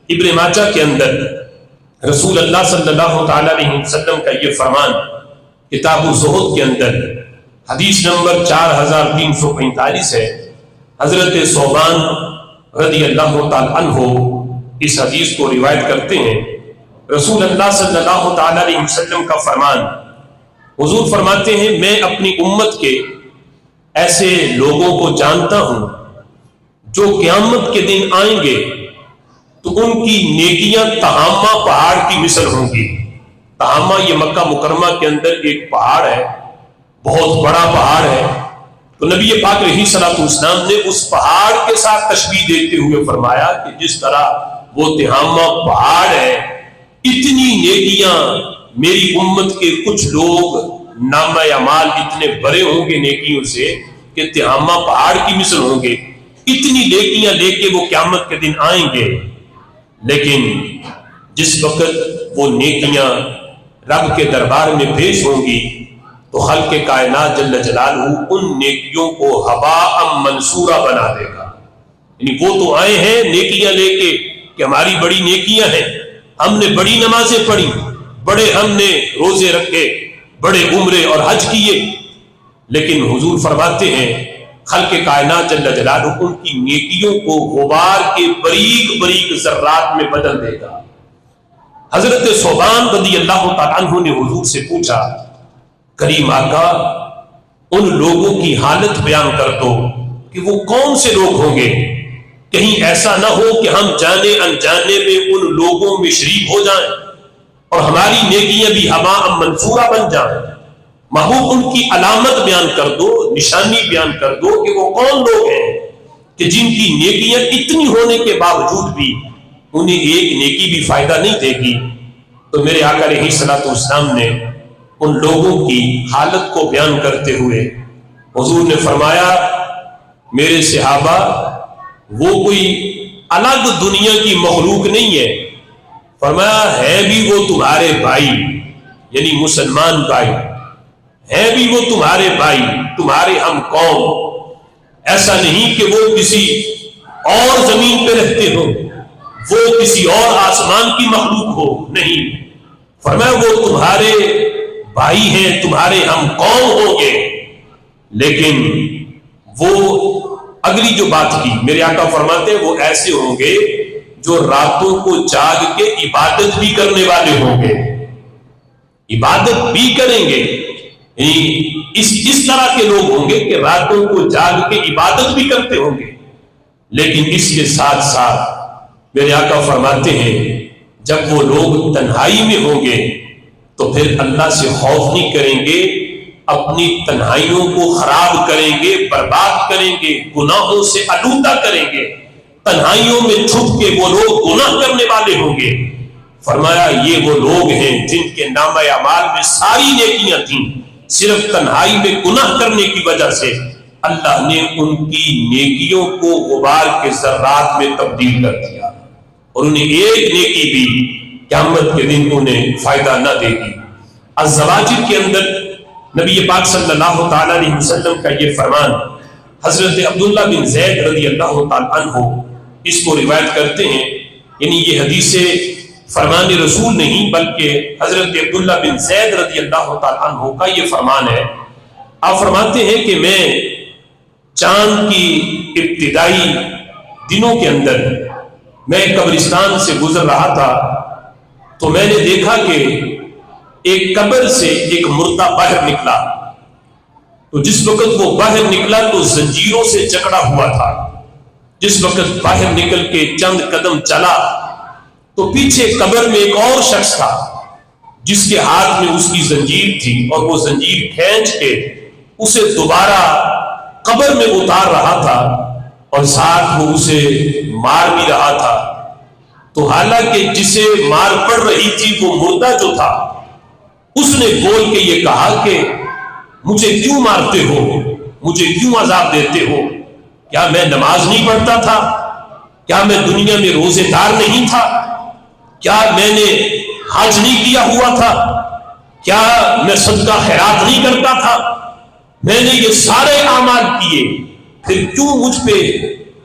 ابن ماجہ کے اندر رسول اللہ صلی اللہ تعالی علیہ وسلم کا یہ فرمان کتاب الزہد کے اندر حدیث نمبر 4345 ہے. حضرت ثوبان رضی اللہ تعالی عنہ اس حدیث کو روایت کرتے ہیں. رسول اللہ صلی اللہ تعالی علیہ وسلم کا فرمان، حضور فرماتے ہیں میں اپنی امت کے ایسے لوگوں کو جانتا ہوں جو قیامت کے دن آئیں گے تو ان کی نیکیاں تہامہ پہاڑ کی مثل ہوں گی. تہامہ یہ مکہ مکرمہ کے اندر ایک پہاڑ ہے، بہت بڑا پہاڑ ہے. تو نبی پاک علیہ الصلوۃ والسلام نے اس پہاڑ کے ساتھ تشبیہ دیتے ہوئے فرمایا کہ جس طرح وہ تہامہ پہاڑ ہے، اتنی نیکیاں میری امت کے کچھ لوگ نامہ اعمال اتنے بڑے ہوں گے نیکیوں سے کہ تہامہ پہاڑ کی مثل ہوں گے. اتنی نیکیاں لے کے وہ قیامت کے دن آئیں گے، لیکن جس وقت وہ نیکیاں رب کے دربار میں پیش ہوں گی تو خلق کائنات جل جلالہ ان نیکیوں کو ہباء منصورہ بنا دے گا. یعنی وہ تو آئے ہیں نیکیاں لے کے کہ ہماری بڑی نیکیاں ہیں، ہم نے بڑی نمازیں پڑھی، بڑے ہم نے روزے رکھے، بڑے عمرے اور حج کیے، لیکن حضور فرماتے ہیں خلق کائنات جل جلالہ ان کی نیکیوں کو غبار کے باریک باریک ذرات میں بدل دے گا. حضرت ثوبان رضی اللہ تعالیٰ عنہ نے حضور سے پوچھا، کریم آقا ان لوگوں کی حالت بیان کر دو کہ وہ کون سے لوگ ہوں گے، کہیں ایسا نہ ہو کہ ہم جانے انجانے میں ان لوگوں میں شریک ہو جائیں اور ہماری نیکیاں بھی ہباء منصورہ بن جائیں. محبوب ان کی علامت بیان کر دو، نشانی بیان کر دو کہ وہ کون لوگ ہیں کہ جن کی نیکیاں اتنی ہونے کے باوجود بھی انہیں ایک نیکی بھی فائدہ نہیں دے گی. تو میرے آقا علیہ الصلوۃ والسلام نے ان لوگوں کی حالت کو بیان کرتے ہوئے حضور نے فرمایا، میرے صحابہ وہ کوئی الگ دنیا کی مخلوق نہیں ہے. فرمایا ہے بھی وہ تمہارے بھائی، یعنی مسلمان بھائی ہے بھی وہ تمہارے بھائی، تمہارے ہم قوم. ایسا نہیں کہ وہ کسی اور زمین پہ رہتے ہو، وہ کسی اور آسمان کی مخلوق ہو، نہیں. فرمایا وہ تمہارے بھائی ہیں، تمہارے ہم قوم ہوں گے، لیکن وہ اگلی جو بات کی میرے آقا فرماتے ہیں وہ ایسے ہوں گے جو راتوں کو جاگ کے عبادت بھی کرنے والے ہوں گے، عبادت بھی کریں گے. اس طرح کے لوگ ہوں گے کہ راتوں کو جاگ کے عبادت بھی کرتے ہوں گے، لیکن اس کے ساتھ ساتھ میرے آقا فرماتے ہیں جب وہ لوگ تنہائی میں ہوں گے تو پھر اللہ سے خوف نہیں کریں گے، اپنی تنہائیوں کو خراب کریں گے، برباد کریں گے، گناہوں سے آلودہ کریں گے. تنہائیوں میں چھپ کے وہ لوگ گناہ کرنے والے ہوں گے. فرمایا یہ وہ لوگ ہیں جن کے نامہ اعمال میں ساری نیکیاں تھیں، صرف تنہائی میں گناہ کرنے کی وجہ سے اللہ نے ان کی نیکیوں کو غبار کے ذرات میں تبدیل کر دیا اور انہیں ایک نیکی بھی قیامت کے دن انہیں فائدہ نہ دے گی. الزواجر کے اندر نبی پاک صلی اللہ تعالی علیہ وسلم کا یہ فرمان حضرت عبداللہ بن زید رضی اللہ تعالی عنہ اس کو روایت کرتے ہیں. یعنی یہ حدیث فرمان رسول نہیں بلکہ حضرت عبداللہ بن زید رضی اللہ تعالی عنہ کا یہ فرمان ہے. آپ فرماتے ہیں کہ میں چاند کی ابتدائی دنوں کے اندر میں قبرستان سے گزر رہا تھا تو میں نے دیکھا کہ ایک قبر سے ایک مردہ باہر نکلا. تو جس وقت وہ باہر نکلا تو زنجیروں سے جکڑا ہوا تھا. جس وقت باہر نکل کے چند قدم چلا تو پیچھے قبر میں ایک اور شخص تھا جس کے ہاتھ میں اس کی زنجیر تھی اور وہ زنجیر کھینچ کے اسے دوبارہ قبر میں اتار رہا تھا اور ساتھ وہ اسے مار بھی رہا تھا. تو حالانکہ جسے مار پڑ رہی تھی وہ مردہ جو تھا اس نے بول کے یہ کہا کہ مجھے کیوں مارتے ہو، مجھے کیوں عذاب دیتے ہو؟ کیا میں نماز نہیں پڑھتا تھا؟ کیا میں دنیا میں روزے دار نہیں تھا؟ کیا میں نے حج نہیں کیا ہوا تھا؟ کیا میں صدقہ خیرات نہیں کرتا تھا؟ میں نے یہ سارے اعمال کیے، پھر کیوں مجھ پہ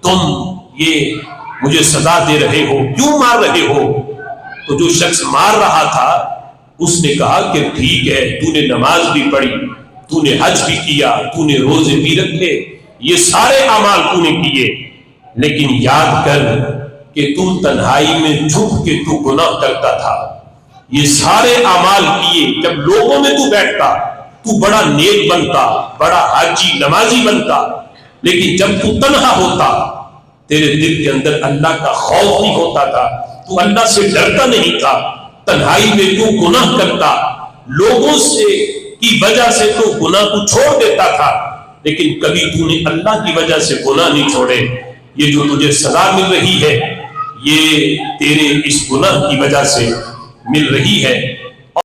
تم یہ مجھے سزا دے رہے ہو، کیوں مار رہے ہو؟ تو جو شخص مار رہا تھا اس نے کہا کہ ٹھیک ہے، تو نے نماز بھی پڑھی، تو نے حج بھی کیا، تو نے روزے بھی رکھے، یہ سارے اعمال تو نے کیے، لیکن یاد کر کہ تو تنہائی میں چھپ کے تو گناہ کرتا تھا۔ یہ سارے اعمال کیے، جب لوگوں میں تو بیٹھتا تو بڑا نیک بنتا، بڑا حاجی نمازی بنتا، لیکن جب تو تنہا ہوتا تیرے دل کے اندر اللہ کا خوف نہیں ہوتا تھا، تو اللہ سے ڈرتا نہیں تھا، تنہائی میں تو گناہ کرتا، لوگوں سے کی وجہ سے تو گناہ کو چھوڑ دیتا تھا، لیکن کبھی تو نے اللہ کی وجہ سے گناہ نہیں چھوڑے۔ یہ جو تجھے سزا مل رہی ہے یہ تیرے اس گناہ کی وجہ سے مل رہی ہے۔